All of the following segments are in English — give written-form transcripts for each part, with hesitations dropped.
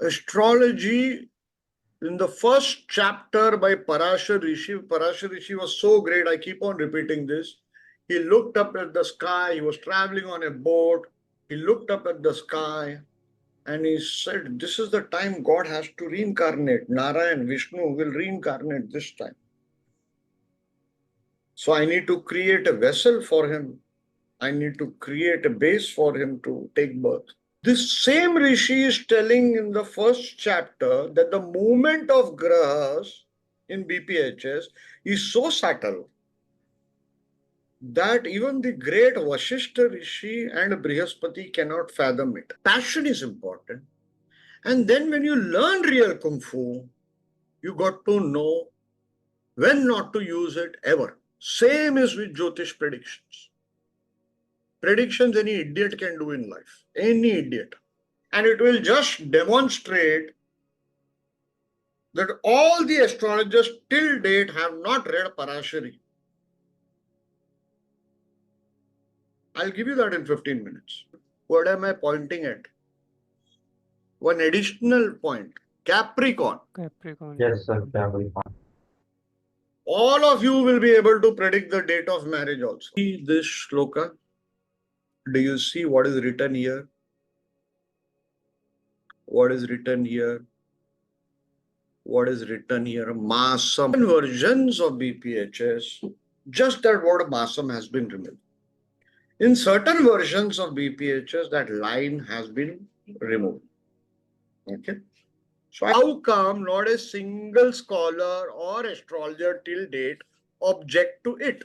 Astrology, in the first chapter by Parashar Rishi was so great, I keep on repeating this. He looked up at the sky, he was traveling on a boat, he looked up at the sky and he said, this is the time God has to reincarnate. Narayan, Vishnu will reincarnate this time. So I need to create a vessel for him. I need to create a base for him to take birth. This same Rishi is telling in the first chapter that the movement of grahas in BPHS is so subtle that even the great Vashishta Rishi and Brihaspati cannot fathom it. Passion is important. And then when you learn real Kung Fu, you got to know when not to use it ever. Same is with Jyotish predictions. Predictions any idiot can do in life. Any idiot. And it will just demonstrate that all the astrologers till date have not read Parashari. I'll give you that in 15 minutes. What am I pointing at? One additional point. Capricorn. Capricorn. Yes, sir, Capricorn. All of you will be able to predict the date of marriage also. See this shloka. Do you see what is written here? What is written here? What is written here? Masam. Versions of BPHS, just that word Masam has been removed. In certain versions of BPHS, that line has been removed. Okay. So how come not a single scholar or astrologer till date object to it?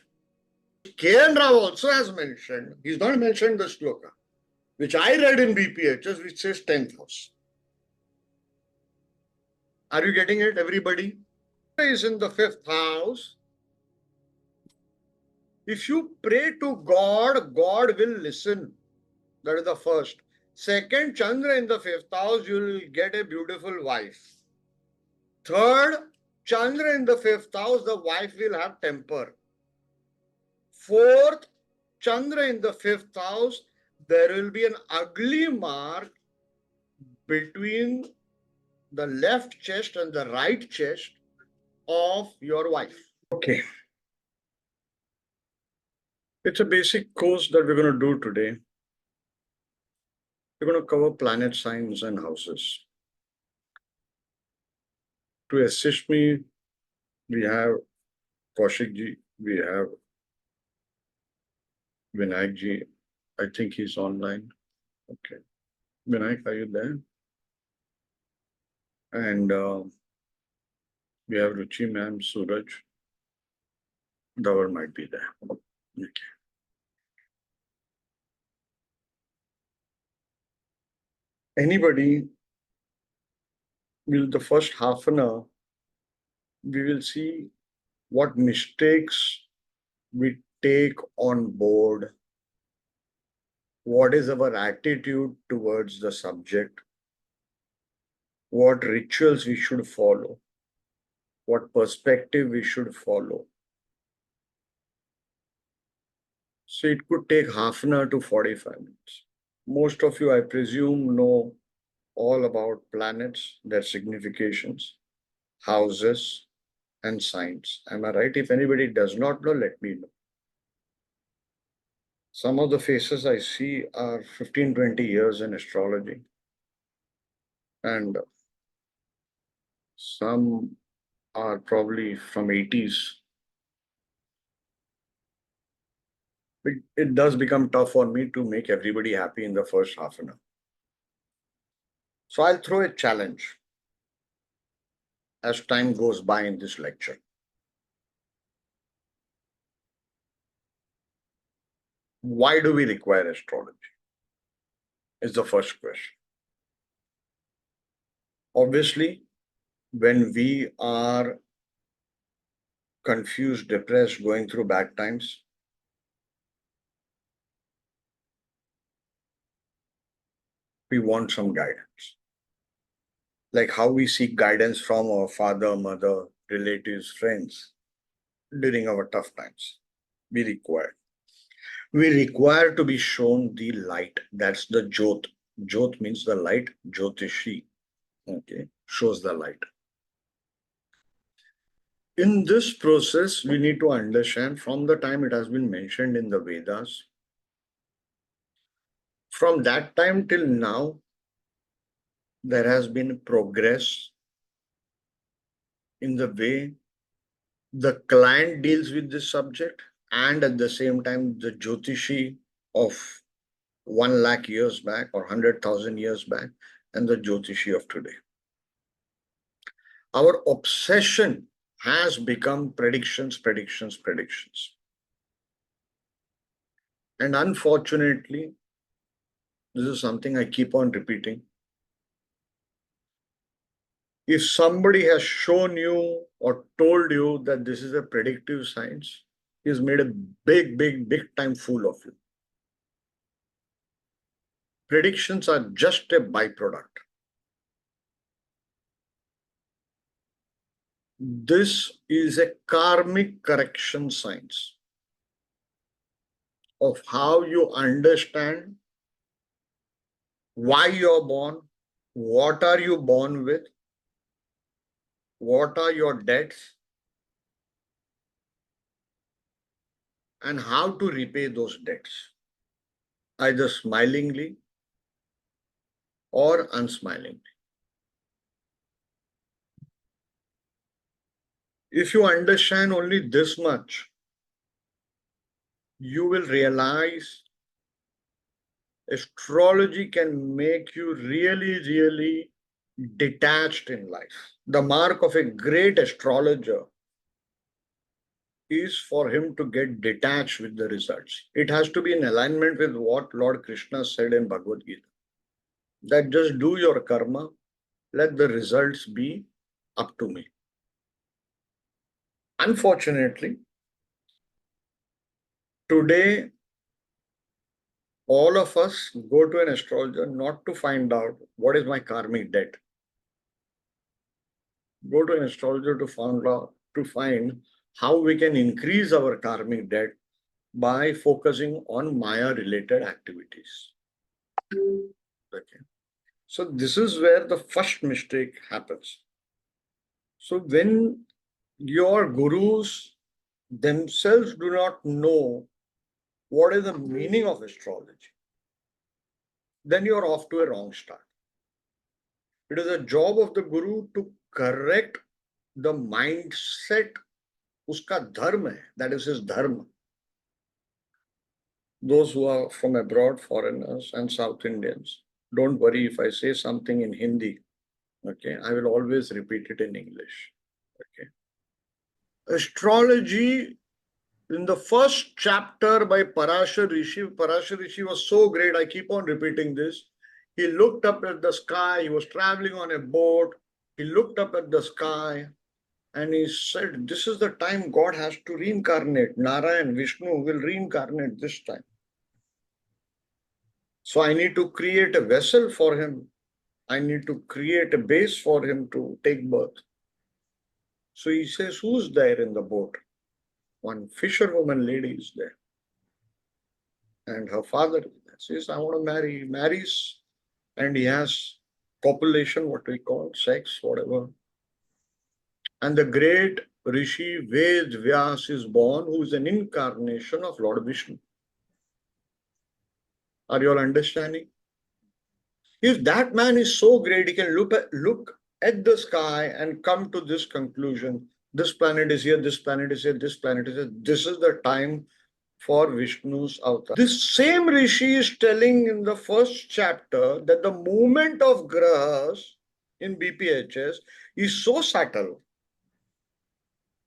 K.N. Rao also has mentioned, he's not mentioned the shloka, which I read in BPHS, which says 10th house. Are you getting it, everybody? Is in the 5th house. If you pray to God, God will listen. That is the first. Second, Chandra in the 5th house, you will get a beautiful wife. Third, Chandra in the 5th house, the wife will have temper. Fourth, Chandra in the 5th house, there will be an ugly mark between the left chest and the right chest of your wife. Okay. It's a basic course that we're going to do today. We're going to cover planet signs and houses. To assist me, we have Kaushik ji, we have Vinayak ji. I think he's online. Okay. Vinayak, are you there? And we have Ruchi ma'am, Suraj. Dhaval might be there. Okay. Anybody, the first half an hour, we will see what mistakes we take on board, what is our attitude towards the subject, what rituals we should follow, what perspective we should follow. So it could take half an hour to 45 minutes. Most of you, I presume, know all about planets, their significations, houses, and signs. Am I right? If anybody does not know, let me know. Some of the faces I see are 15, 20 years in astrology. And some are probably from 80s. It does become tough for me to make everybody happy in the first half an hour. So I'll throw a challenge as time goes by in this lecture. Why do we require astrology? Is the first question. Obviously, when we are confused, depressed, going through bad times, we want some guidance. Like how we seek guidance from our father, mother, relatives, friends during our tough times. We require to be shown the light. That's the Jyot. Jyot means the light, Jyotishi. Okay, shows the light. In this process, we need to understand from the time it has been mentioned in the Vedas, from that time till now, there has been progress in the way the client deals with this subject, and at the same time, the Jyotishi of 1 lakh years back or 100,000 years back, and the Jyotishi of today. Our obsession has become predictions, predictions, predictions. And unfortunately, this is something I keep on repeating. If somebody has shown you or told you that this is a predictive science, he's made a big, big, big time fool of you. Predictions are just a byproduct. This is a karmic correction science of how you understand why you're born, what are you born with, what are your debts, and how to repay those debts, either smilingly or unsmilingly. If you understand only this much, you will realize astrology can make you really, really detached in life. The mark of a great astrologer is for him to get detached with the results. It has to be in alignment with what Lord Krishna said in Bhagavad Gita, that just do your karma, let the results be up to me. Unfortunately, today, all of us go to an astrologer not to find out what is my karmic debt. Go to an astrologer to find how we can increase our karmic debt by focusing on Maya-related activities. Okay. So this is where the first mistake happens. So when your gurus themselves do not know what is the meaning of astrology, then you're off to a wrong start. It is a job of the guru to correct the mindset. Uska dharma hai, that is his dharma. Those who are from abroad, foreigners and South Indians, don't worry if I say something in Hindi. Okay, I will always repeat it in English. Okay. Astrology, in the first chapter by Parashar Rishi was so great. I keep on repeating this. He looked up at the sky. He was traveling on a boat. He looked up at the sky and he said, this is the time God has to reincarnate. Narayan, Vishnu will reincarnate this time. So I need to create a vessel for him. I need to create a base for him to take birth. So he says, who's there in the boat? One fisherwoman lady is there. And her father says, I want to marry. He marries and he has copulation, what we call sex, whatever. And the great Rishi Ved Vyas is born, who is an incarnation of Lord Vishnu. Are you all understanding? If that man is so great, he can look at the sky and come to this conclusion. This planet is here, this planet is here, this planet is here. This is the time for Vishnu's avatar. This same Rishi is telling in the first chapter that the movement of grahas in BPHS is so subtle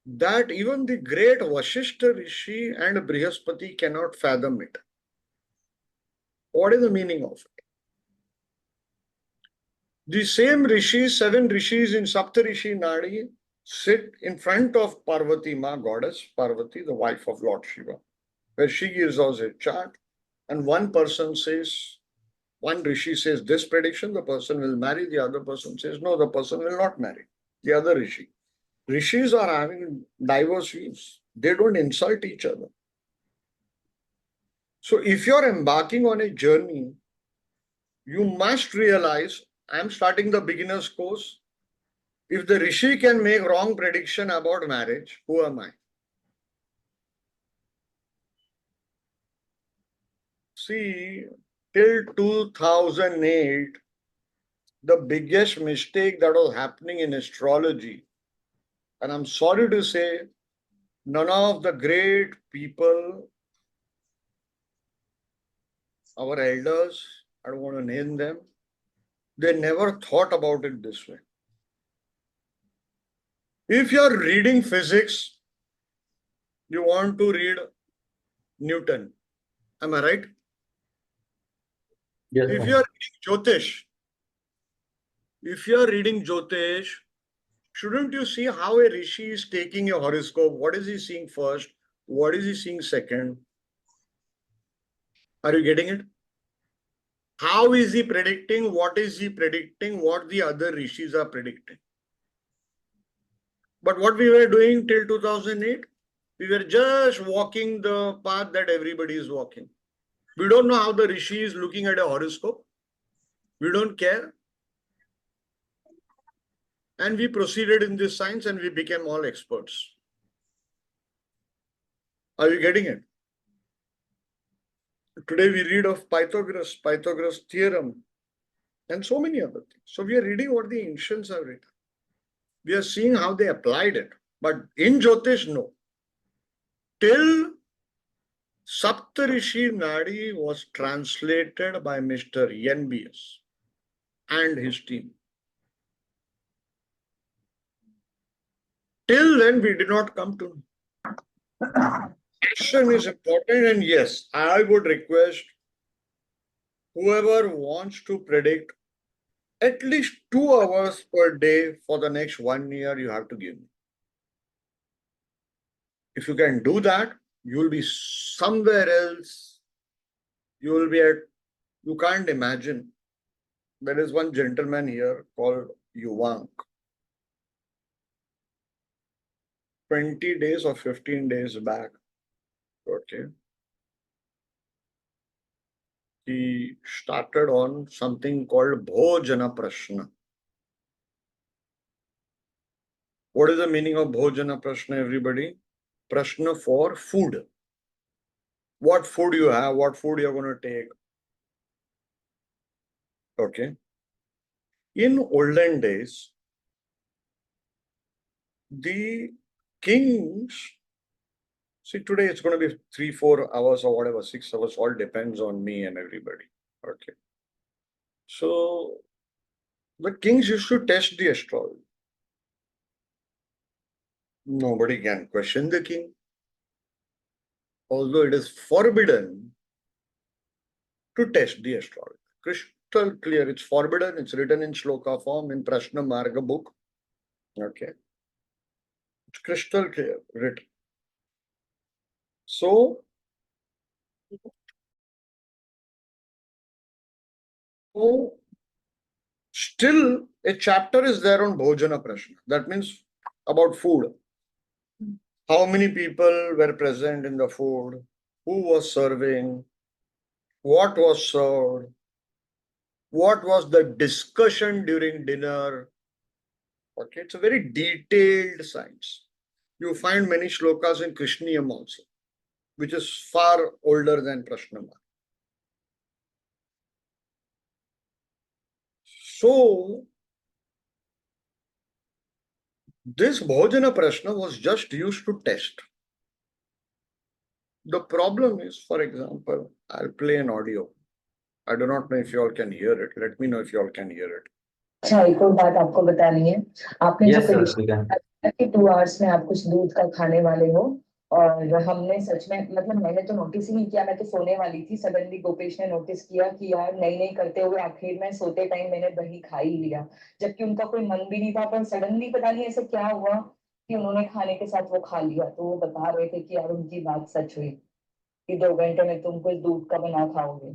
that even the great Vashishta Rishi and Brihaspati cannot fathom it. What is the meaning of it? The same rishis, 7 rishis in Saptarishi Nadi, sit in front of Parvati Ma, goddess Parvati, the wife of Lord Shiva, where she gives us a chart, and one rishi says this prediction, the person will marry, the other person says no, the person will not marry, the other rishi. Rishis are having diverse views. They don't insult each other. So if you're embarking on a journey, you must realize, I am starting the beginner's course. If the Rishi can make wrong prediction about marriage, who am I? See, till 2008, the biggest mistake that was happening in astrology, and I'm sorry to say, none of the great people, our elders, I don't want to name them, they never thought about it this way. If you're reading physics, you want to read Newton. Am I right? Yes, If sir. you are reading Jyotish, shouldn't you see how a rishi is taking a horoscope? What is he seeing first? What is he seeing second? Are you getting it? How is he predicting? What is he predicting? What the other rishis are predicting? But what we were doing till 2008, we were just walking the path that everybody is walking. We don't know how the rishi is looking at a horoscope. We don't care. And we proceeded in this science and we became all experts. Are you getting it? Today we read of Pythagoras theorem, and so many other things. So we are reading what the ancients have written. We are seeing how they applied it. But in Jyotish, no. Till Saptarishi Nadi was translated by Mr. NBS and his team. Till then, we did not come to. Action is important, and yes, I would request whoever wants to predict at least 2 hours per day for the next 1 year, you have to give me. If you can do that, you will be somewhere else. You will be at, you can't imagine. There is one gentleman here called Yuvank. 20 days or 15 days back, okay, he started on something called Bhojana Prashna. What is the meaning of Bhojana Prashna, everybody? Prashna for food. What food you have, what food you're going to take. Okay. In olden days, the kings, see, today it's going to be 3-4 hours or whatever, 6 hours, all depends on me and everybody. Okay. So the kings used to test the astrology. Nobody can question the king. Although it is forbidden to test the astrology. Crystal clear, it's forbidden, it's written in shloka form in Prashna Marga book. Okay. It's crystal clear, written. So still a chapter is there on Bhojana Prashna. That means about food. How many people were present in the food? Who was serving? What was served? What was the discussion during dinner? Okay, it's a very detailed science. You find many shlokas in Krishniyam also, which is far older than Prashnama. So, this Bhojana Prashna was just used to test. The problem is, for example, I'll play an audio. I do not know if you all can hear it. Let me know if you all can hear it. अच्छा, एक और बात आपको बतानी है। आपने Yes, जो sir, prediction we can. किया कि 2 आवर्स में आप कुछ दूध का खाने वाले हो, और हमने सच में, मतलब मैंने तो नोटिस ही नहीं किया, मैं तो सोने वाली थी। सडनली गोपेश ने नोटिस किया कि यार नहीं नहीं करते हुए आखिर में सोते टाइम मैंने दही खा ही लिया, जबकि उनका कोई मन भी नहीं था, पर सडनली पता नहीं ऐसे क्या हुआ कि उन्होंने खाने के साथ वो खा लिया। तो वो बता रहे थे कि यार उनकी बात सच हुई कि 2 घंटे में तुम कुछ दूध का बना खाओगे।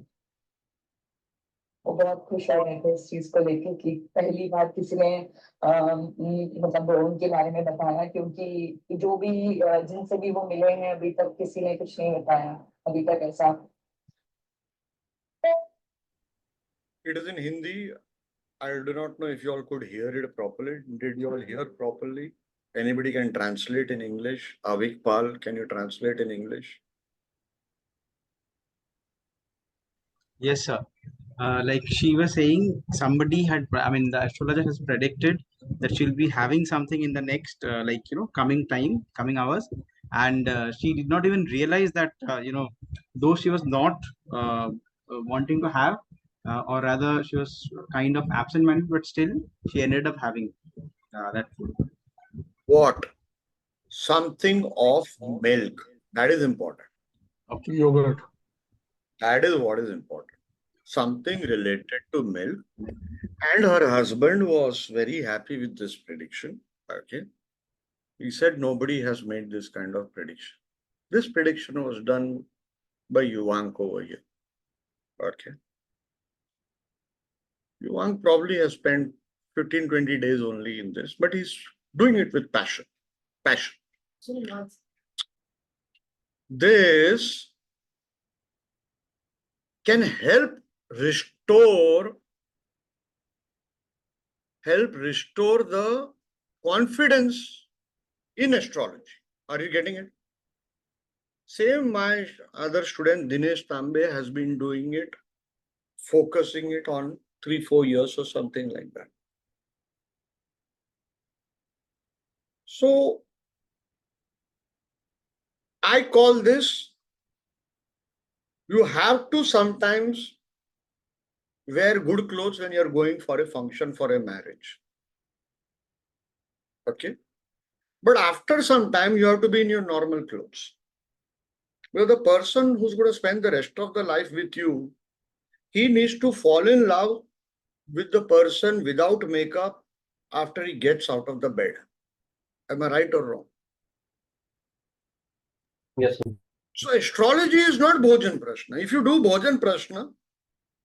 वो बहुत खुश हो रहे थे इस चीज को लेके कि पहली बार किसी ने मतलब उनके बारे में बताया, क्योंकि जो भी जिनसे भी वो मिले हैं अभी तक किसी ने कुछ नहीं बताया अभी तक ऐसा। It is in Hindi. I do not know if you all could hear it properly. Did you all hear properly? Anybody can translate in English? Avik Pal, can you translate in English? Yes, sir. Like she was saying, somebody had, I mean, the astrologer has predicted that she'll be having something in the next, coming time, coming hours. And she did not even realize that, though she was not wanting to have, or rather, she was kind of absent minded, but still, she ended up having that food. What? Something of milk. That is important. Okay. Yogurt. That is what is important. Something related to milk. And her husband was very happy with this prediction. Okay. He said nobody has made this kind of prediction. This prediction was done by Yuvank over here. Okay. Yuvank probably has spent 15, 20 days only in this, but he's doing it with passion. Passion. This can restore help restore the confidence in astrology. Are you getting it? Same, my other student Dinesh Tambe has been doing it, focusing it on 3-4 years or something like that. So I call this, you have to sometimes wear good clothes when you're going for a function, for a marriage. Okay. But after some time, you have to be in your normal clothes. Because the person who's going to spend the rest of the life with you, he needs to fall in love with the person without makeup after he gets out of the bed. Am I right or wrong? Yes, sir. So astrology is not Bhojan Prashna. If you do Bhojan Prashna,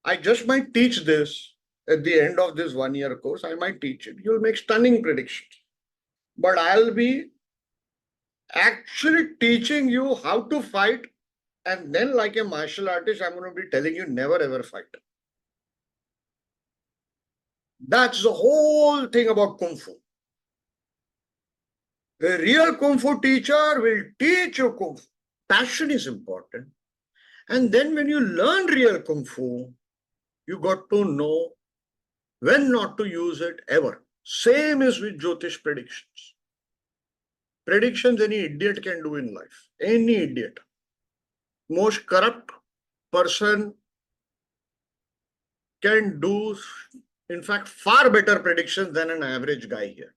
I just might teach this at the end of this 1-year course. I might teach it. You'll make stunning predictions. But I'll be actually teaching you how to fight. And then, like a martial artist, I'm going to be telling you never ever fight. That's the whole thing about Kung Fu. A real Kung Fu teacher will teach you Kung Fu. Passion is important. And then when you learn real Kung Fu, you got to know when not to use it ever. Same is with Jyotish predictions. Predictions any idiot can do in life. Any idiot. Most corrupt person can do, in fact, far better predictions than an average guy here.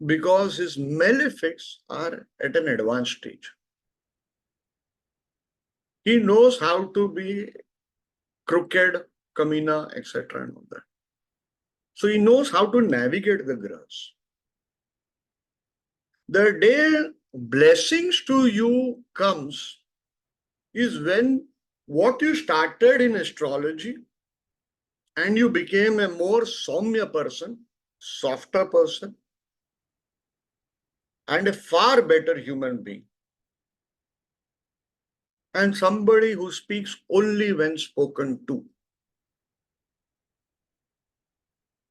Because his malefics are at an advanced stage. He knows how to be crooked, kamina, etc. and all that. So he knows how to navigate the grahas. The day blessings to you comes is when what you started in astrology and you became a more Saumya person, softer person, and a far better human being. And somebody who speaks only when spoken to.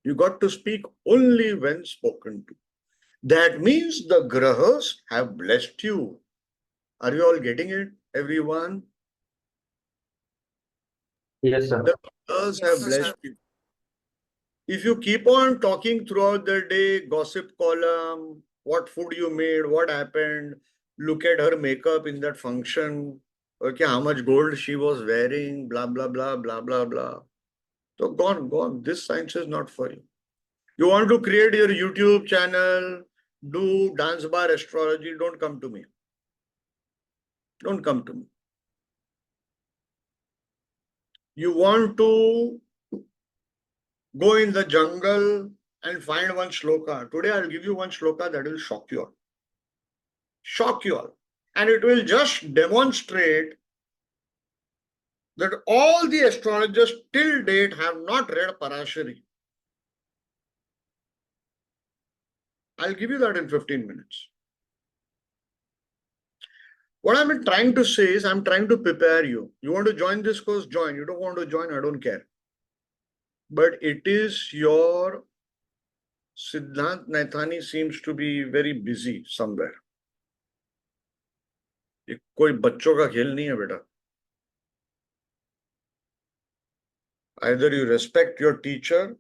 You got to speak only when spoken to. That means the grahas have blessed you. Are you all getting it, everyone? Yes, sir. The grahas have blessed you. If you keep on talking throughout the day, gossip column, what food you made, what happened, look at her makeup in that function, okay, how much gold she was wearing, blah, blah, blah, blah, blah, blah. So gone, gone. This science is not for you. You want to create your YouTube channel, do dance bar astrology, don't come to me. Don't come to me. You want to go in the jungle and find one shloka. Today I'll give you one shloka that will shock you all. Shock you all. And it will just demonstrate that all the astrologers till date have not read Parashari. I'll give you that in 15 minutes. What I'm trying to say is, I'm trying to prepare you. You want to join this course, join. You don't want to join, I don't care. But it is your Siddhant Naithani seems to be very busy somewhere. ये कोई बच्चों का खेल नहीं है बेटा. Either you respect your teacher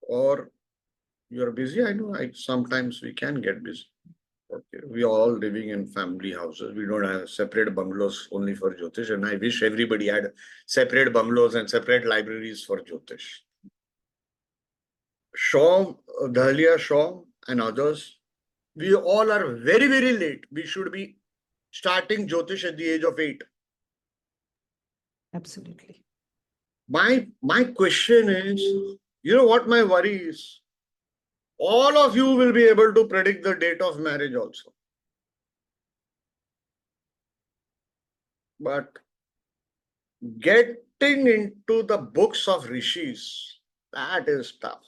or you're busy. I know sometimes we can get busy. Okay. We are all living in family houses. We don't have separate bungalows only for Jyotish. And I wish everybody had separate bungalows and separate libraries for Jyotish. Shaw, Dahlia Shaw and others, we all are very, very late. We should be starting Jyotish at the age of 8. Absolutely. My question is, you know what my worry is? All of you will be able to predict the date of marriage also. But getting into the books of rishis, that is tough.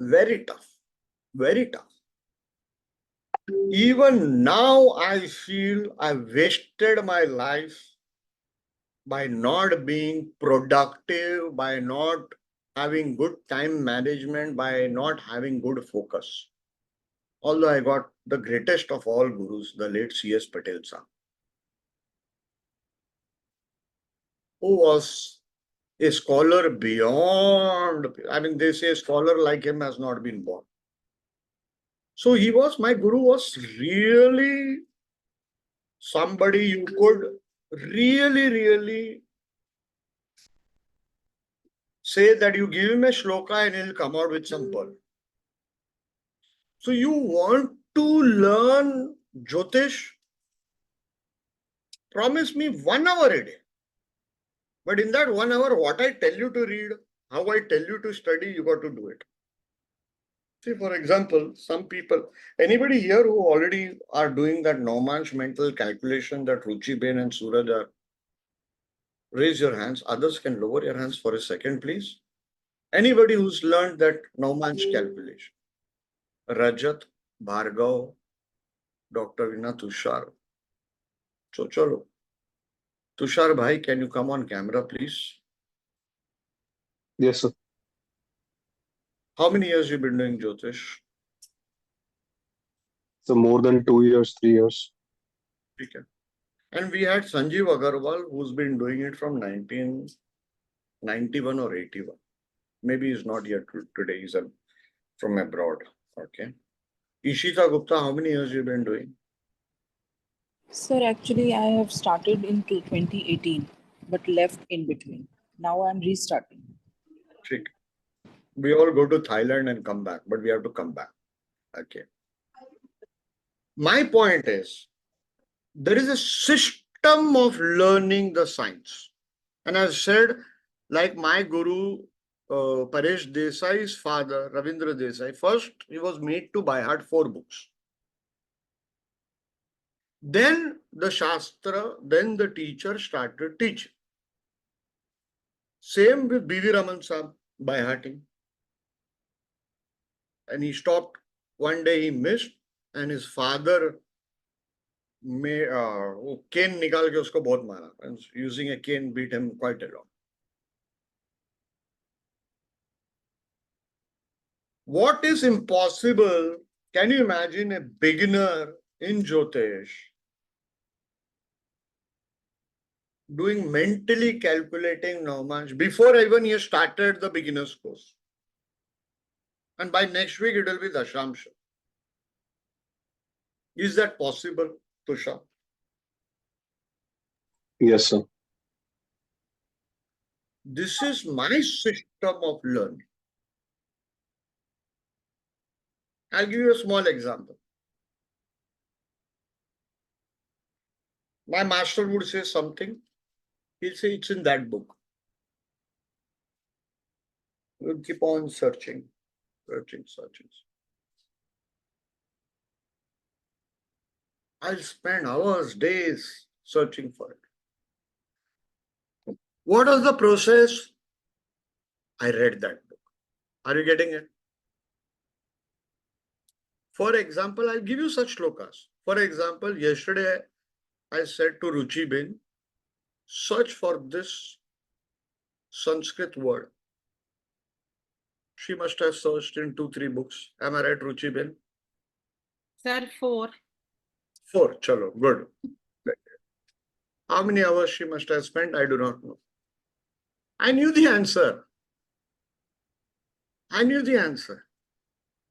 Very tough. Very tough. Even now, I feel I wasted my life by not being productive, by not having good time management, by not having good focus. Although I got the greatest of all gurus, the late C.S. Patel sir, who was a scholar beyond, I mean, they say a scholar like him has not been born. So he was, my guru was really somebody you could really say that you give him a shloka and he'll come out with some pearl. So you want to learn Jyotish? Promise me 1 hour a day. But in that 1 hour, what I tell you to read, how I tell you to study, you got to do it. See, for example, some people, anybody here who already are doing that Noman's mental calculation that Ruchi Ben and Suraj are, raise your hands. Others can lower your hands for a second, please. Anybody who's learned that Noman's calculation. Rajat, Bhargav, Dr. Vina, Tushar. So, chalo. Tushar bhai, can you come on camera, please? Yes, sir. How many years you been doing Jyotish? So more than 2 years, 3 years. Okay. And we had Sanjeev Agarwal, who's been doing it from 1991 or 81. Maybe he's not here today. He's from abroad. Okay. Ishita Gupta, how many years you been doing? Sir, actually, I have started in 2018, but left in between. Now I'm restarting. Okay. We all go to Thailand and come back, but we have to come back. Okay. My point is, there is a system of learning the science. And I've said, like my guru, Paresh Desai's father, Ravindra Desai, first he was made to by heart 4 books. Then the Shastra, then the teacher started teaching. Same with B.V. Raman Sahib, by hearting. And he stopped. One day he missed, and his father cane nikal ke usko bahut mara. And using a cane beat him quite a lot. What is impossible? Can you imagine a beginner in Jyotish doing mentally calculating Naumansh before even he has started the beginner's course? And by next week, it will be Dashamsha. Is that possible, Tushar? Yes, sir. This is my system of learning. I'll give you a small example. My master would say something. He'll say it's in that book. We'll keep on searching. I'll spend hours, days searching for it. What was the process? I read that book. Are you getting it? For example, I'll give you such shlokas. For example, yesterday I said to Ruchi Ben, search for this Sanskrit word. She must have searched in 2-3 books. Am I right, Ruchi Ben? Sir, 4. 4. Chalo, good. How many hours she must have spent, I do not know. I knew the answer.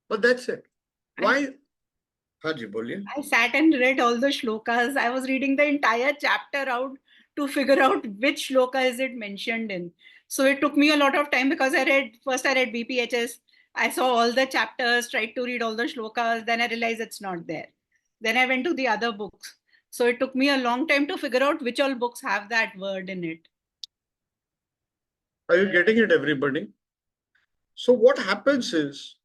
But that's it. Why? Haji, boliye. I sat and read all the shlokas. I was reading the entire chapter out to figure out which shloka is it mentioned in. So it took me a lot of time because I read BPHS. I saw all the chapters, tried to read all the shlokas. Then I realized it's not there. Then I went to the other books. So it took me a long time to figure out which all books have that word in it. Are you getting it, everybody? So what happens is,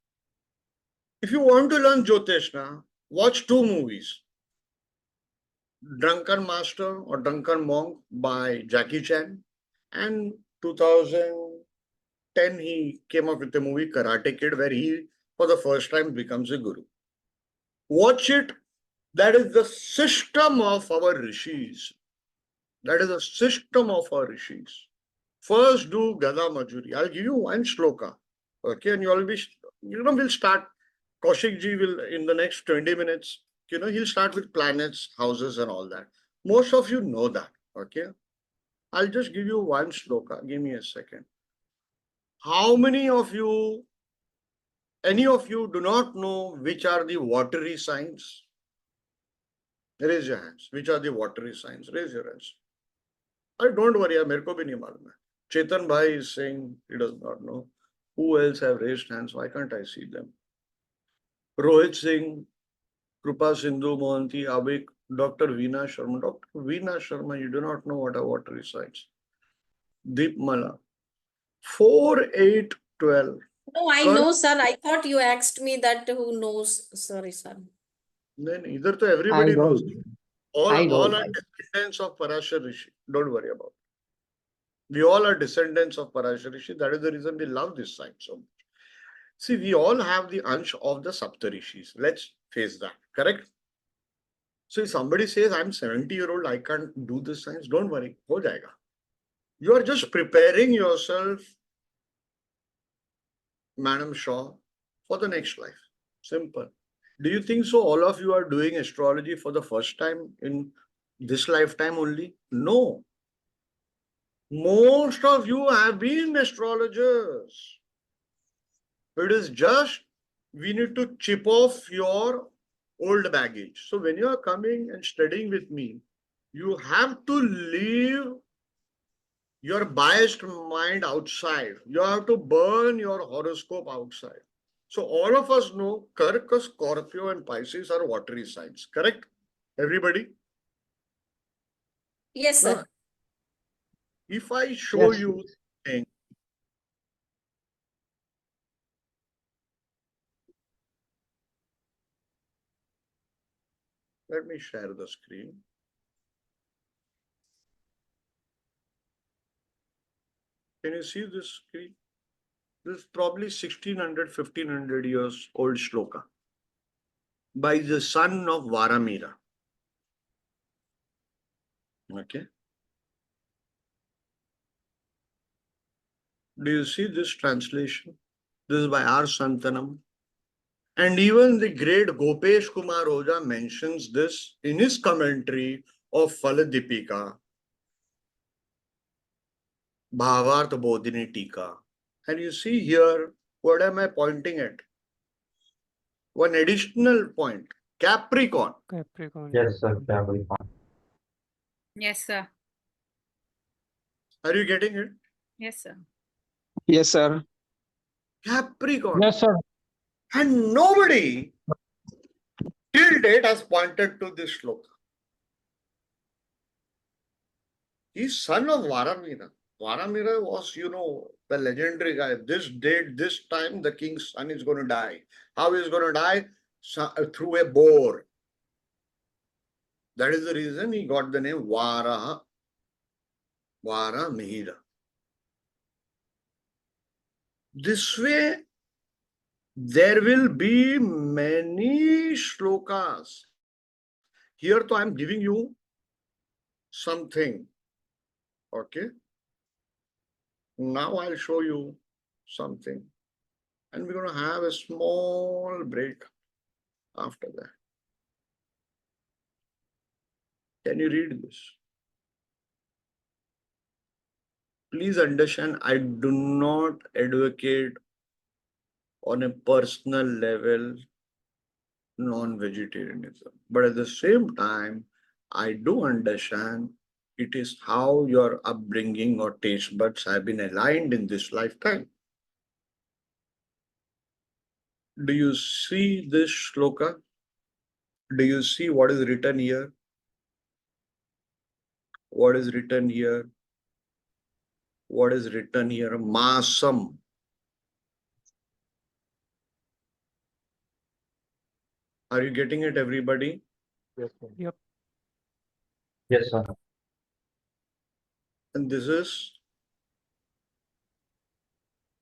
if you want to learn Jyotish now, watch 2 movies. Drunken Master or Drunken Monk by Jackie Chan. And 2010, he came up with the movie Karate Kid, where he, for the first time, becomes a guru. Watch it. That is the system of our rishis. First, do Gada Majuri. I'll give you one shloka. Okay, and we'll start. Kaushik ji will, in the next 20 minutes, he'll start with planets, houses, and all that. Most of you know that. Okay. I'll just give you one shloka. Give me a second. How many of you, any of you do not know which are the watery signs? Raise your hands. Which are the watery signs? Raise your hands. Don't worry, mere ko bhi nahi malum hai. Chetan Bhai is saying he does not know. Who else have raised hands? Why can't I see them? Rohit Singh, Krupa Sindhu, Mohanty, Abik, Dr. Veena Sharma. Dr. Veena Sharma, you do not know what are watery signs. Deep Mala. 4, 8, 12. No, I know, sir. I thought you asked me that who knows. Sorry, sir. Then either to everybody knows. All I are don't. descendants of Parashar Rishi. Don't worry about it. We all are descendants of Parashar Rishi. That is the reason we love this sign so much. See, we all have the ansh of the Saptarishis. Let's face that. Correct? So if somebody says, I'm 70-year-old, I can't do this science, don't worry. Ho jayega. You are just preparing yourself, Madam Shaw, for the next life. Simple. Do you think so? All of you are doing astrology for the first time in this lifetime only? No. Most of you have been astrologers. It is just we need to chip off your old baggage. So when you are coming and studying with me, you have to leave your biased mind outside. You have to burn your horoscope outside. So all of us know Karka, Scorpio, and Pisces are watery signs. Correct? Everybody? Yes, sir. Now, if I show Yes. you thing, let me share the screen. Can you see this screen? This is probably 1600, 1500 years old shloka by the son of Varamira. Okay. Do you see this translation? This is by R. Santanam. And even the great Gopesh Kumar Oja mentions this in his commentary of Phaladipika, Bhavartha Bodhini Tika. And you see here, what am I pointing at? One additional point, Capricorn. Yes, sir. Family. Yes, sir. Are you getting it? Yes, sir. Yes, sir. Capricorn. Yes, sir. And nobody till date has pointed to this shloka. He's son of Varamira. Varamira was, the legendary guy. This date, this time, the king's son is going to die. How is going to die? Through a boar. That is the reason he got the name Varamira. This way, there will be many shlokas Here, I am giving you something. Okay. Now I'll show you something. And we're going to have a small break after that. Can you read this? Please understand, I do not advocate on a personal level non-vegetarianism. But at the same time, I do understand it is how your upbringing or taste buds have been aligned in this lifetime. Do you see this shloka? Do you see what is written here? What is written here? What is written here? Masam. Are you getting it, everybody? Yes, sir. Yep. Yes, sir. And this is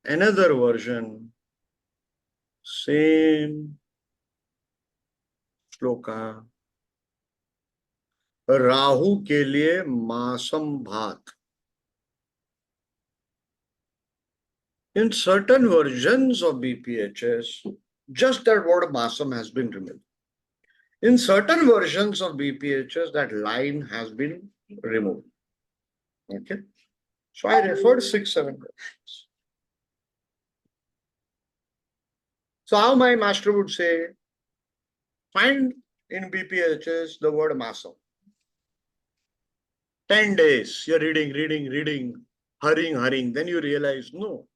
another version, same shloka. Rahu के लिए मासम भात. In certain versions of BPHS, just that word masam has been removed. In certain versions of BPHS, that line has been removed. Okay. So I referred 6-7 versions. So how my master would say, find in BPHS the word masam. 10 days, you're reading, hurrying. Then you realize, no,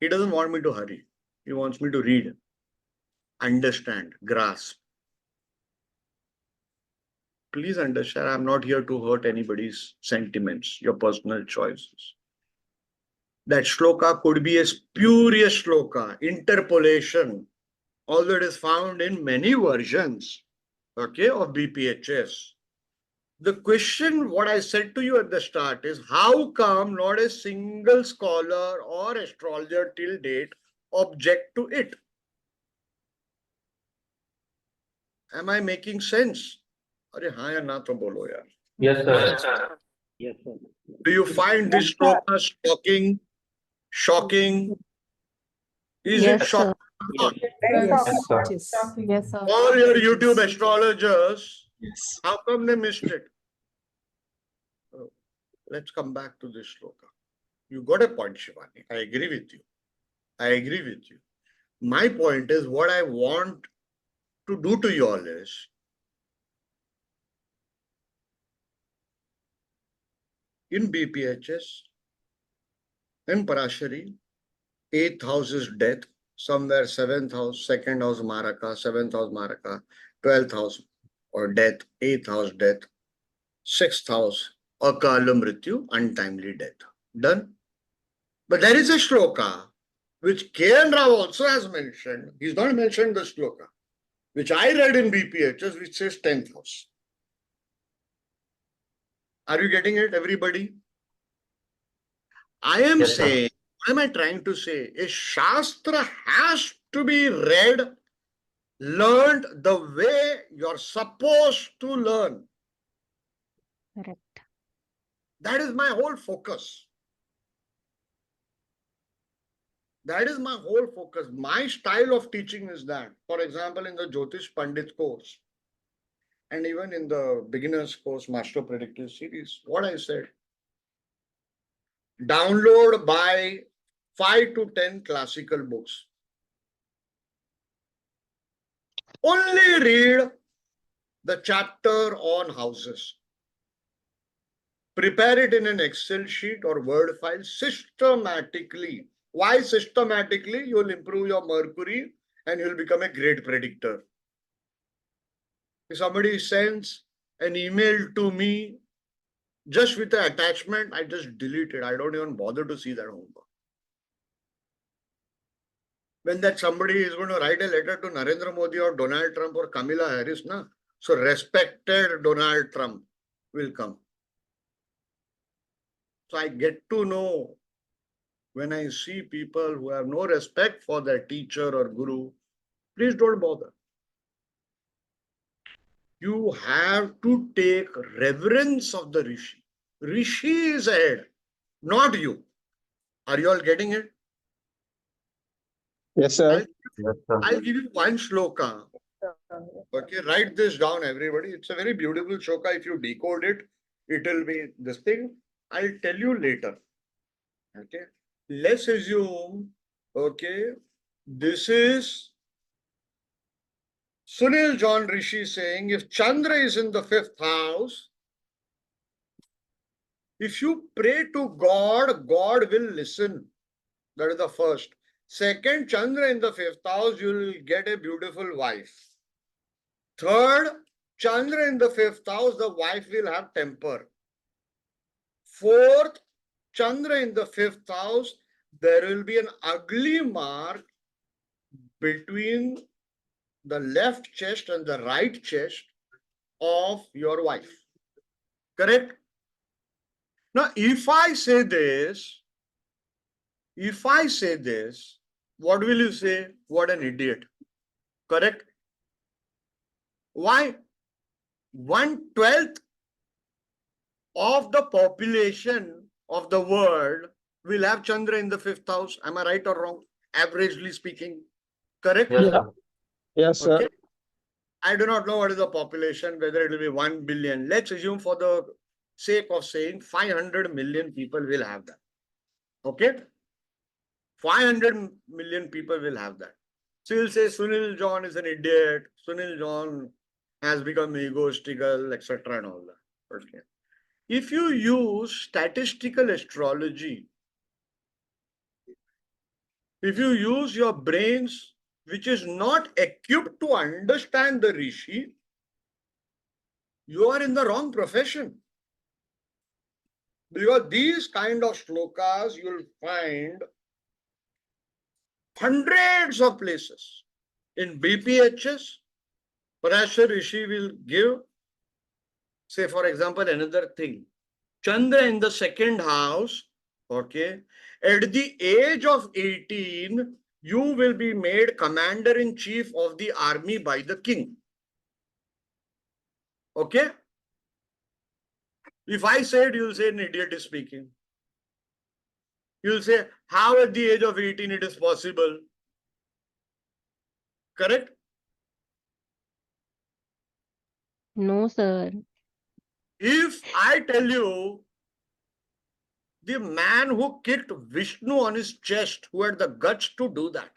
he doesn't want me to hurry. He wants me to read, understand, grasp. Please understand, I'm not here to hurt anybody's sentiments, your personal choices. That shloka could be a spurious shloka, interpolation, although it is found in many versions, okay, of BPHS. The question, what I said to you at the start is, how come not a single scholar or astrologer till date object to it? Am I making sense? Arey haan ya na to bolo yaar. Yes, sir. Yes, sir. Do you find this shloka shocking? Is it shocking? Yes, sir. Yes, sir. All your YouTube astrologers, Yes. how come they missed it? Oh, let's come back to this shloka. You got a point, Shivani. I agree with you. My point is, what I want to do to you all is, in BPHS, in Parashari, 8th house is death, somewhere 7th house, 2nd house Maraka, 7th house Maraka, 12th house or death, 8th house death, 6th house Akala Mrityu, untimely death. Done? But there is a shloka which K.N. Rao also has mentioned. He's not mentioned the shloka, which I read in BPHS, which says 10th house. Are you getting it, everybody? I am Yes, sir. saying, what am I trying to say? A Shastra has to be read, learned the way you're supposed to learn. Correct. That is my whole focus. My style of teaching is that. For example, in the Jyotish Pandit course, and even in the beginner's course, Master Predictive series, what I said, download by 5 to 10 classical books. Only read the chapter on houses. Prepare it in an Excel sheet or Word file systematically. Why systematically? You will improve your Mercury and you will become a great predictor. If somebody sends an email to me just with the attachment, I just delete it. I don't even bother to see that homework. When that somebody is going to write a letter to Narendra Modi or Donald Trump or Kamala Harris, na, so respected Donald Trump will come. So I get to know when I see people who have no respect for their teacher or guru, please don't bother. You have to take reverence of the Rishi. Rishi is ahead, not you. Are you all getting it? Yes, sir. Yes, sir. I'll give you one shloka. Okay, write this down, everybody. It's a very beautiful shloka. If you decode it, it will be this thing. I'll tell you later. Okay, let's assume, okay, this is Sunil John Rishi saying if Chandra is in the 5th house, if you pray to God, God will listen. That is the first. Second, Chandra in the 5th house, you will get a beautiful wife. Third, Chandra in the 5th house, the wife will have temper. Fourth, Chandra in the 5th house, there will be an ugly mark between the left chest and the right chest of your wife. Correct? Now, if I say this, what will you say? What an idiot. Correct? Why? 1/12 of the population of the world will have Chandra in the 5th house. Am I right or wrong? Averagely speaking. Correct? Yes, sir. Yes, sir. Okay. I do not know what is the population, whether it will be 1 billion. Let's assume for the sake of saying 500 million people will have that. Okay? 500 million people will have that. So you'll say Sunil John is an idiot. Sunil John has become egoistical, etc. and all that. Okay. If you use statistical astrology, if you use your brains, which is not equipped to understand the Rishi, you are in the wrong profession. Because these kind of shlokas you'll find hundreds of places. In BPHS, Parashar Rishi will give, say for example, another thing. Chandra in the 2nd house, okay, at the age of 18, you will be made commander-in-chief of the army by the king. Okay? If I said, you'll say an idiot is speaking. You'll say, how at the age of 18 it is possible? Correct? No, sir. If I tell you the man who kicked Vishnu on his chest, who had the guts to do that,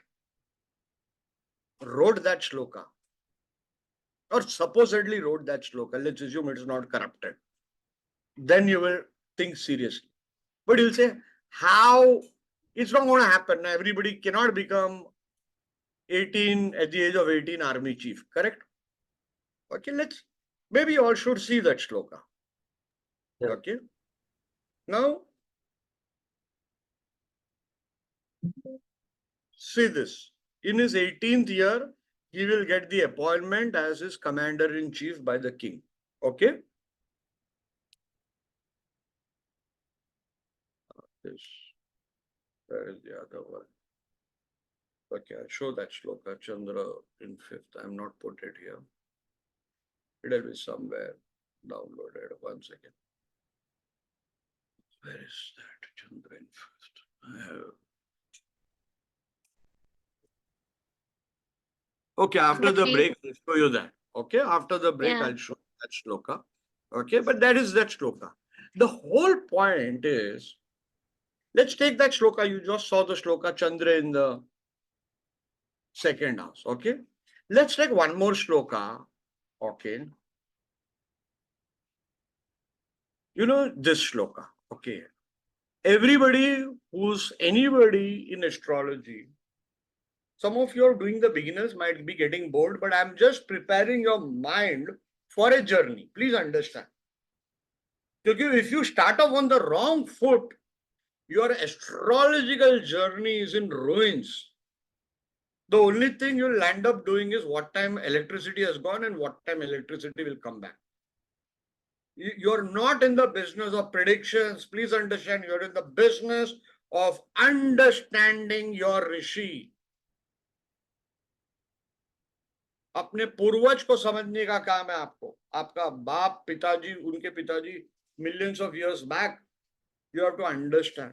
wrote that shloka, or supposedly wrote that shloka, let's assume it's not corrupted, then you will think seriously. But you'll say, how? It's not going to happen. Everybody cannot become 18 at the age of 18 army chief, correct? Okay, maybe you all should see that shloka. Yes. Okay. Now, see this. In his 18th year, he will get the appointment as his commander-in-chief by the king. Okay? This. Where is the other one? Okay, I'll show that shloka, Chandra in 5th. I'm not put it here. It'll be somewhere downloaded. One second. Where is that Chandra in 5th? I have. Okay, after the break, I'll show you that. Okay, after the break, Yeah. I'll show that shloka. Okay, but that is that shloka. The whole point is, let's take that shloka. You just saw the shloka Chandra in the 2nd house. Okay, let's take one more shloka. Okay, you know this shloka. Okay, anybody in astrology, some of you are doing the beginners might be getting bored, but I'm just preparing your mind for a journey. Please understand. Because if you start off on the wrong foot, your astrological journey is in ruins. The only thing you'll end up doing is what time electricity has gone and what time electricity will come back. You're not in the business of predictions. Please understand, you're in the business of understanding your Rishi. अपने पूर्वज को समझने का काम है आपको. आपका बाप, पिताजी, उनके पिताजी, millions of years back, you have to understand.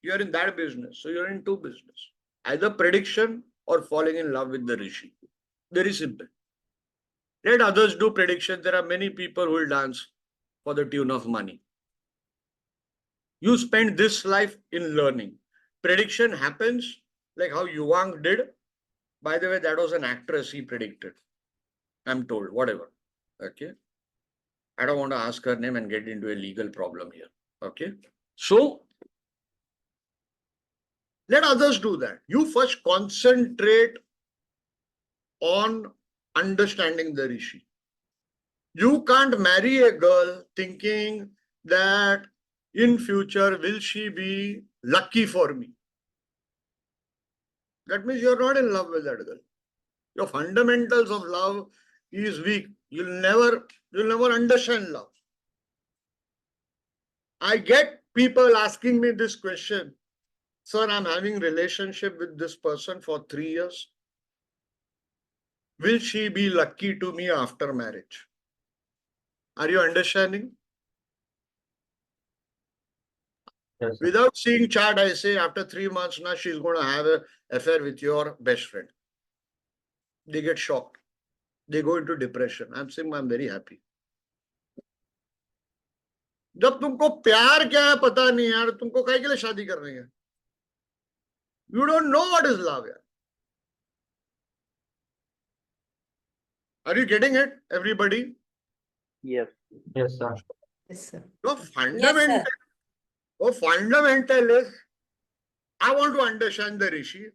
You are in that business. So you are in two business. Either prediction or falling in love with the Rishi. Very simple. Let others do prediction. There are many people who will dance for the tune of money. You spend this life in learning. Prediction happens like how Yuang did. By the way, that was an actress he predicted. I'm told, whatever. Okay. I don't want to ask her name and get into a legal problem here. Okay. So, let others do that. You first concentrate on understanding the Rishi. You can't marry a girl thinking that in future, will she be lucky for me? That means you're not in love with that girl. Your fundamentals of love is weak. You'll never understand love. I get people asking me this question. Sir, I'm having relationship with this person for 3 years. Will she be lucky to me after marriage? Are you understanding? Yes, sir. Without seeing chart, I say after 3 months now she's going to have an affair with your best friend. They get shocked. They go into depression. I'm saying I'm very happy. जब तुमको प्यार क्या है पता नहीं यार, तुमको काहे के लिए शादी कर रही है? You don't know what is love यार. Are you getting it, everybody? Yes, sir. Yes, sir. Your Yes, fundamental, sir. your fundamental is, I want to understand the Rishi.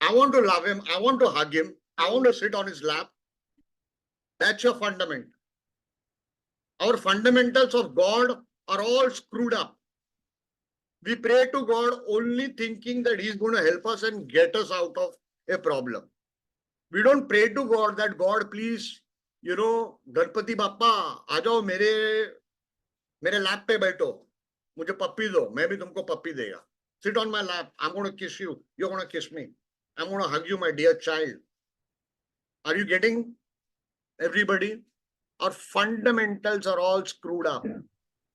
I want to love him. I want to hug him. I want to sit on his lap. That's your fundamental. Our fundamentals of God are all screwed up. We pray to God only thinking that he's going to help us and get us out of a problem. We don't pray to God that God, please, Ganpati Bappa, आ जाओ मेरे lap पे बैठो, मुझे पप्पी दो, मैं भी तुमको पप्पी देगा. Sit on my lap. I'm going to kiss you. You're going to kiss me. I'm going to hug you, my dear child. Are you getting, everybody? Our fundamentals are all screwed up.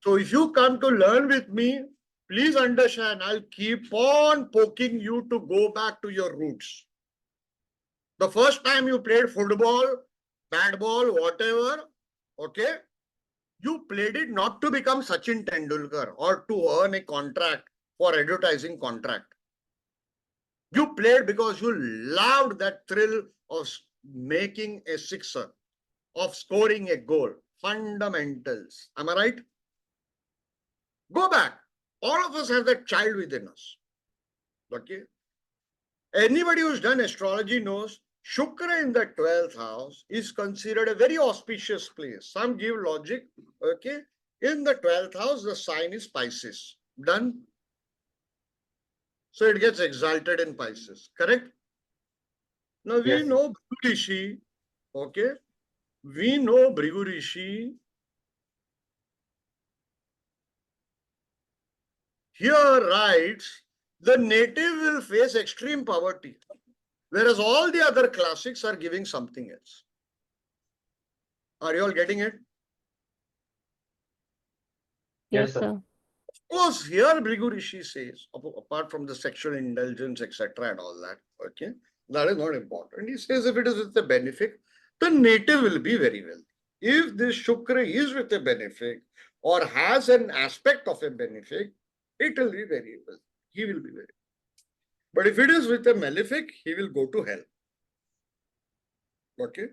So if you come to learn with me, please understand, I'll keep on poking you to go back to your roots. The first time you played football, bat ball, whatever, okay, you played it not to become Sachin Tendulkar or to earn a contract for advertising contract. You played because you loved that thrill of making a sixer, of scoring a goal. Fundamentals. Am I right? Go back. All of us have that child within us. Okay? Anybody who's done astrology knows Shukra in the 12th house is considered a very auspicious place. Some give logic. Okay? In the 12th house, the sign is Pisces. Done? So it gets exalted in Pisces. Correct? Now we Yes. know Bhrigu Rishi. Okay? We know Bhrigu Rishi. Here writes, the native will face extreme poverty, whereas all the other classics are giving something else. Are you all getting it? Yes, sir. sir. Of course, here Bhrigu Rishi says, apart from the sexual indulgence, etc. and all that, okay, that is not important. He says if it is with a benefic, the native will be very wealthy. If this Shukra is with a benefic or has an aspect of a benefic, it will be very wealthy. He will be very wealthy. But if it is with a malefic, he will go to hell. Okay.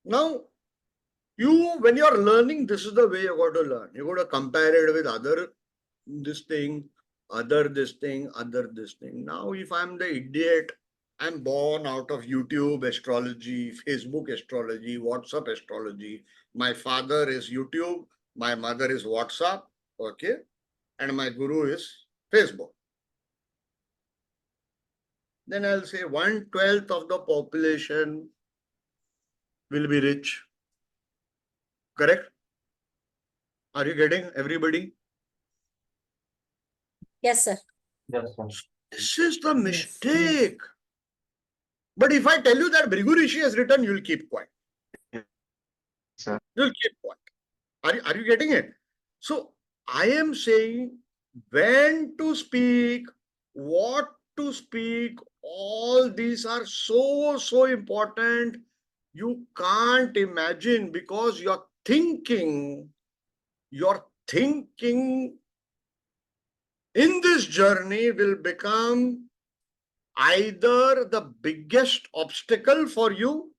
Now, when you are learning, this is the way you got to learn. You got to compare it with other this thing, other this thing, other this thing. Now, if I'm the idiot, I'm born out of YouTube astrology, Facebook astrology, WhatsApp astrology. My father is YouTube, my mother is WhatsApp, okay, and my guru is Facebook. Then I'll say 1/12 of the population will be rich. Correct? Are you getting everybody? Yes, sir. Yes, sir. This is the mistake. But if I tell you that Bhrigu Rishi has written, you'll keep quiet. Sir. You'll keep quiet. Are you getting it? So I am saying when to speak, what to speak, all these are so important. You can't imagine, because your thinking in this journey will become either the biggest obstacle for you,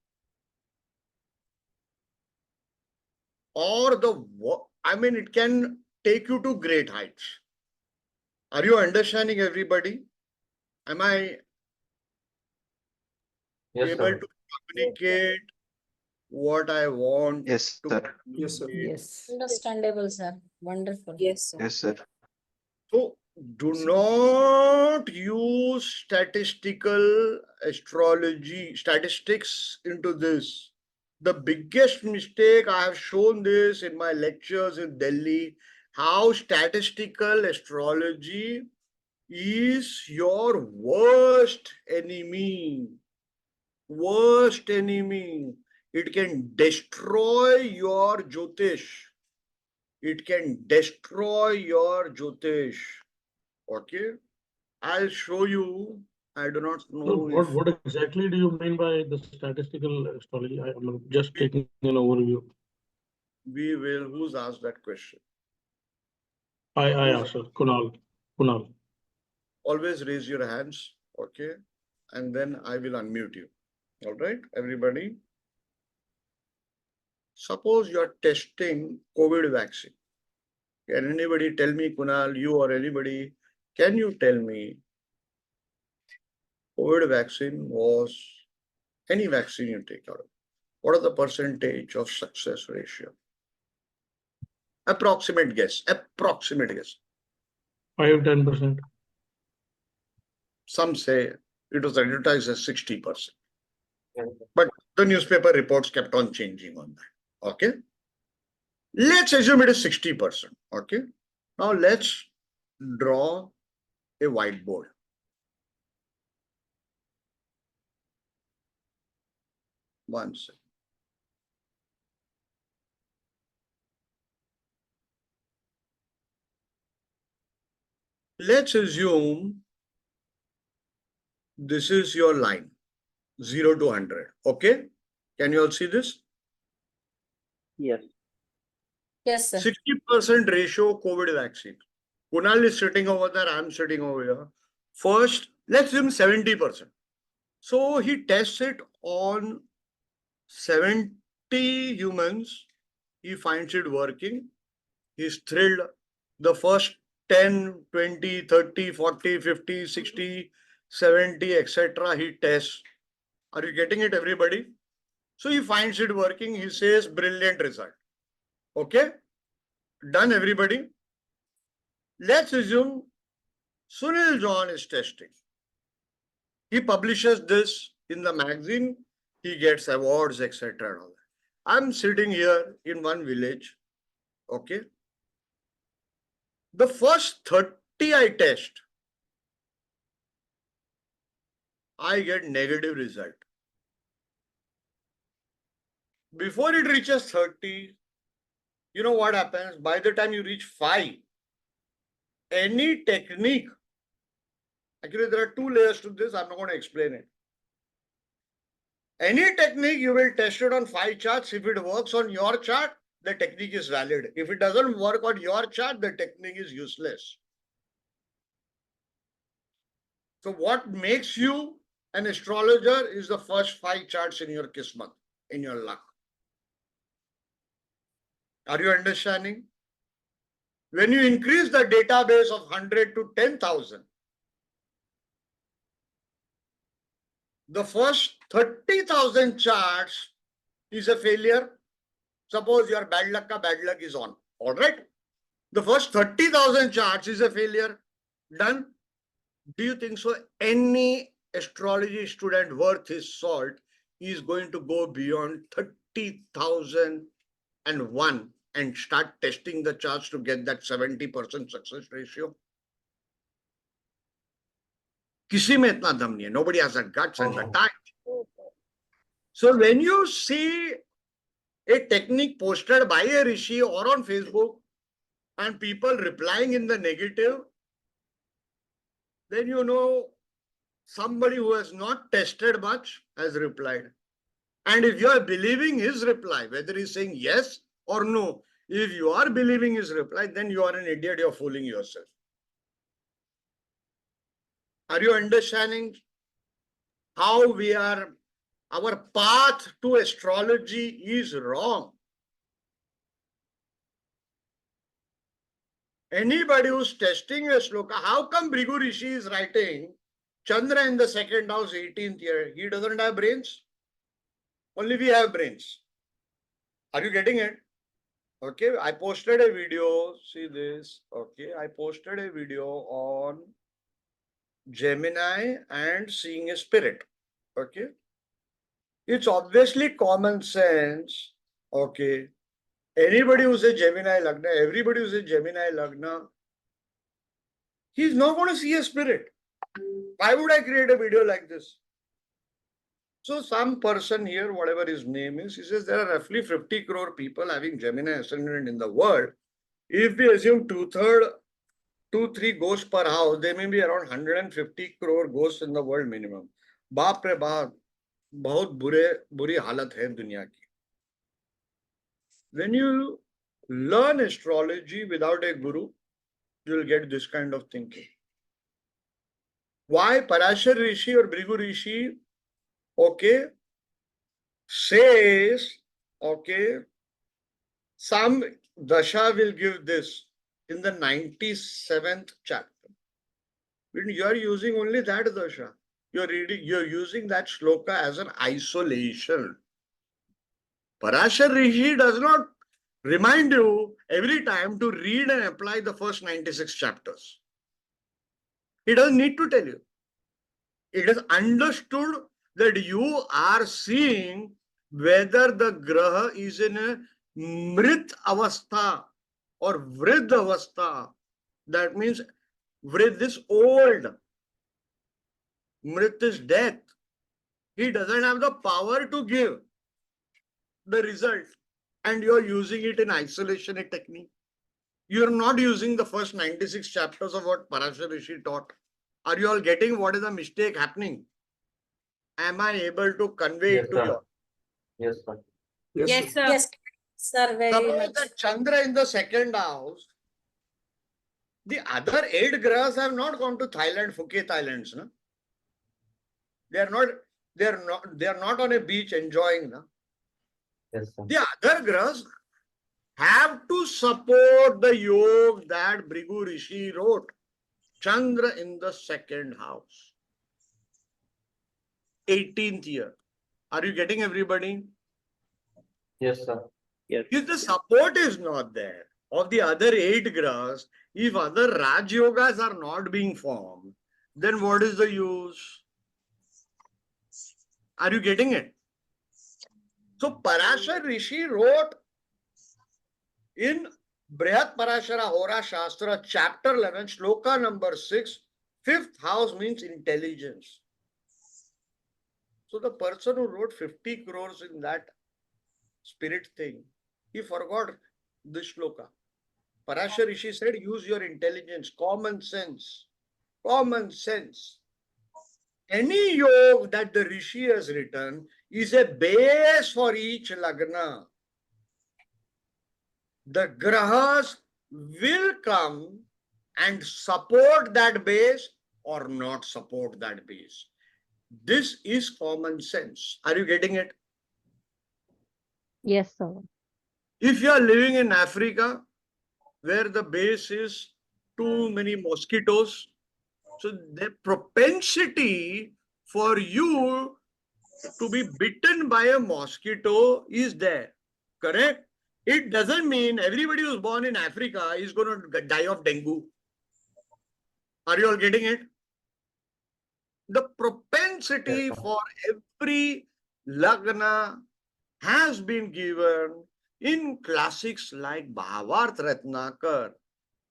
or it can take you to great heights. Are you understanding, everybody? Am I Yes, able sir. to communicate what I want Yes, to sir. Yes, sir. communicate? Yes. Understandable, sir. Wonderful. Yes, sir. Yes, sir. So do not use statistical astrology, statistics into this. The biggest mistake, I have shown this in my lectures in Delhi, how statistical astrology is your worst enemy. Worst enemy. It can destroy your Jyotish. It can destroy your Jyotish. Okay? I'll show you. I do not So know if what exactly do you mean by the statistical astrology? I'm just taking an overview. we will. Who's asked that question? I Who's, asked, sir. Kunal. always raise your hands. Okay? And then I will unmute you. All right, everybody? Suppose you are testing COVID vaccine. Can anybody tell me, Kunal, you or anybody, can you tell me COVID vaccine was any vaccine you take out of? What are the percentage of success ratio? Approximate guess. Approximate guess. 5-10%. Some say it was advertised as 60%. But the newspaper reports kept on changing on that. Okay. Let's assume it is 60%. Okay. Now let's draw a whiteboard. One second. Let's assume this is your line, 0 to 100. Okay. Can you all see this? Yes. Yes, sir. 60% ratio COVID vaccine. Kunal is sitting over there. I'm sitting over here. First, let's assume 70%. So he tests it on 70 humans. He finds it working. He's thrilled. The first 10, 20, 30, 40, 50, 60, 70, etc. he tests. Are you getting it, everybody? So he finds it working. He says, brilliant result. Okay? Done, everybody? Let's assume Sunil John is testing. He publishes this in the magazine. He gets awards, etc. I'm sitting here in one village. Okay? The first 30 I test, I get negative result. Before it reaches 30, you know what happens? By the time you reach 5, any technique, actually there are 2 layers to this, I'm not going to explain it. Any technique, you will test it on 5 charts. If it works on your chart, the technique is valid. If it doesn't work on your chart, the technique is useless. So what makes you an astrologer is the first 5 charts in your kismat, in your luck. Are you understanding? When you increase the database of 100 to 10,000, the first 30,000 charts is a failure. Suppose your bad luck is on. All right. The first 30,000 charts is a failure. Done. Do you think so? Any astrology student worth his salt is going to go beyond 30,001 and start testing the charts to get that 70% success ratio? किसी में इतना दम नहीं है. Nobody has the guts and the time. So when you see a technique posted by a rishi or on Facebook and people replying in the negative, then you know somebody who has not tested much has replied. And if you are believing his reply, whether he's saying yes or no, if you are believing his reply, then you are an idiot, you're fooling yourself. Are you understanding how our path to astrology is wrong? Anybody who's testing a shloka, how come Bhrigu Rishi is writing Chandra in the second house, 18th year? He doesn't have brains. Only we have brains. Are you getting it? Okay, I posted a video. See this. Okay, I posted a video on Gemini and seeing a spirit. Okay, it's obviously common sense. Okay, anybody who's a Gemini Lagna, everybody who's a Gemini Lagna, he's not going to see a spirit. Why would I create a video like this? So some person here, whatever his name is, he says there are roughly 50 crore people having Gemini ascendant in the world. If we assume 2-3 ghosts per house, there may be around 150 crore ghosts in the world minimum. बाप रे बाप, बहुत बुरी हालत है दुनिया की. When you learn astrology without a guru, you will get this kind of thinking. Why Parashar Rishi or Bhrigu Rishi, okay, says, okay, some dasha will give this in the 97th chapter. When you are using only that dasha, you're using that shloka as an isolation. Parashar Rishi does not remind you every time to read and apply the first 96 chapters. He doesn't need to tell you. It is understood that you are seeing whether the graha is in a mrit avastha or vrid avastha. That means vrid is old. Mrit is death. He doesn't have the power to give the result. And you're using it in isolation, a technique. You're not using the first 96 chapters of what Parashar Rishi taught. Are you all getting what is the mistake happening? Am I able to convey it to you? Yes, sir. Yes, sir. Yes, sir, very Suppose much. that Chandra in the second house, the other 8 grahas have not gone to Thailand, Phuket Islands. No? They are not on a beach enjoying. No? Yes, sir. The other grahas have to support the yoga that Bhrigu Rishi wrote. Chandra in the second house. 18th year. Are you getting everybody? Yes, sir. Yes. If the support is not there of the other 8 grahas, if other Raj Yogas are not being formed, then what is the use? Are you getting it? So Parashar Rishi wrote in Brihat Parashara Hora Shastra, chapter 11, shloka number 6, 5th house means intelligence. So the person who wrote 50 crores in that spirit thing, he forgot this shloka. Parashar Rishi said, use your intelligence, common sense. Common sense. Any yoga that the Rishi has written is a base for each lagna. The grahas will come and support that base or not support that base. This is common sense. Are you getting it? Yes, sir. If you are living in Africa, where the base is too many mosquitoes, so the propensity for you to be bitten by a mosquito is there. Correct? It doesn't mean everybody who's born in Africa is going to die of dengue. Are you all getting it? The propensity for every lagna has been given in classics like Bhavarth Ratnakar,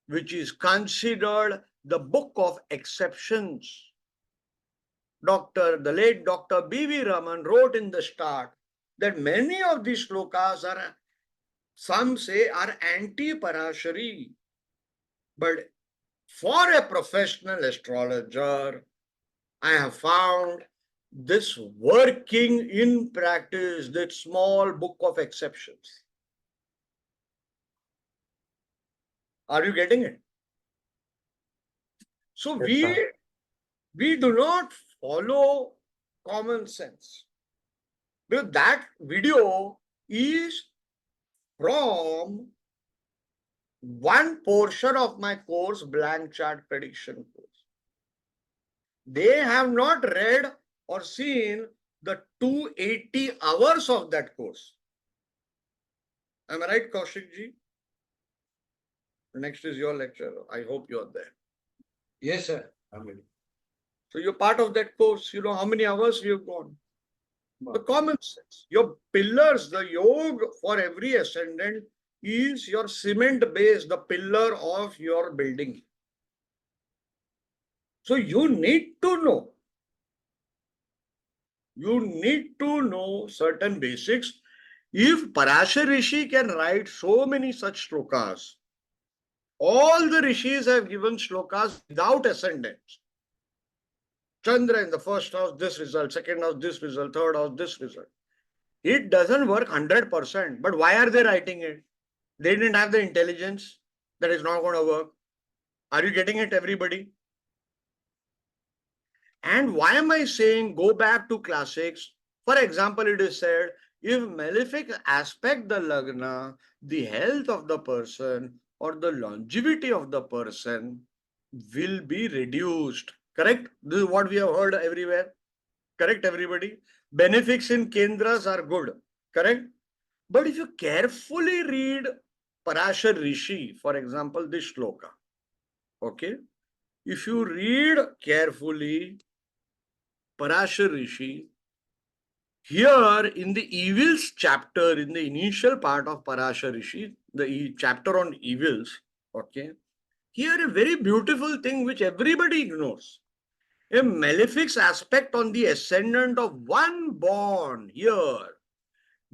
which is considered the book of exceptions. The late Dr. B.V. Raman wrote in the start that many of these shlokas are, some say, are anti-Parashari. But for a professional astrologer, I have found this working in practice, that small book of exceptions. Are you getting it? So Yes, sir. we do not follow common sense. Because that video is from one portion of my course, Blank Chart Prediction course. They have not read or seen the 280 hours of that course. Am I right, Kaushik ji? Next is your lecture. I hope you are there. Yes, sir. I'm ready. So you're part of that course. You know how many hours you've gone. The common sense. Your pillars, the yoga for every ascendant is your cement base, the pillar of your building. So you need to know. You need to know certain basics. If Parashar Rishi can write so many such shlokas, all the rishis have given shlokas without ascendants. Chandra in the first house, this result, second house, this result, third house, this result. It doesn't work 100%. But why are they writing it? They didn't have the intelligence that is not going to work. Are you getting it, everybody? And why am I saying go back to classics? For example, it is said, if malefic aspect the lagna, the health of the person or the longevity of the person will be reduced. Correct? This is what we have heard everywhere. Correct, everybody? Benefics in Kendras are good. Correct? But if you carefully read Parashar Rishi, for example, this shloka, okay? If you read carefully Parashar Rishi, here in the evils chapter, in the initial part of Parashar Rishi, the chapter on evils, okay? Here a very beautiful thing which everybody ignores. A malefic aspect on the ascendant of one born here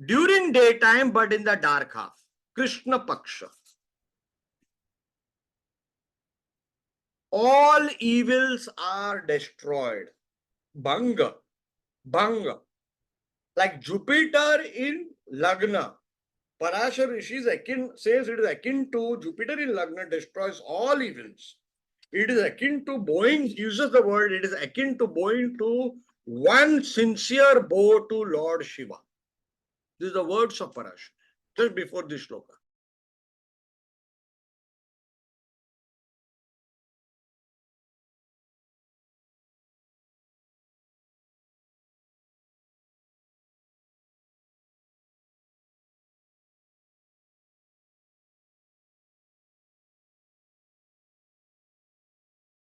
during daytime but in the dark half, Krishna Paksha. All evils are destroyed. Bhanga. Bhanga. Like Jupiter in Lagna. Parashar Rishi says it is akin to Jupiter in Lagna destroys all evils. It is akin to bowing, uses the word, it is akin to bowing to one sincere bow to Lord Shiva. These are the words of Parashar, just before this shloka.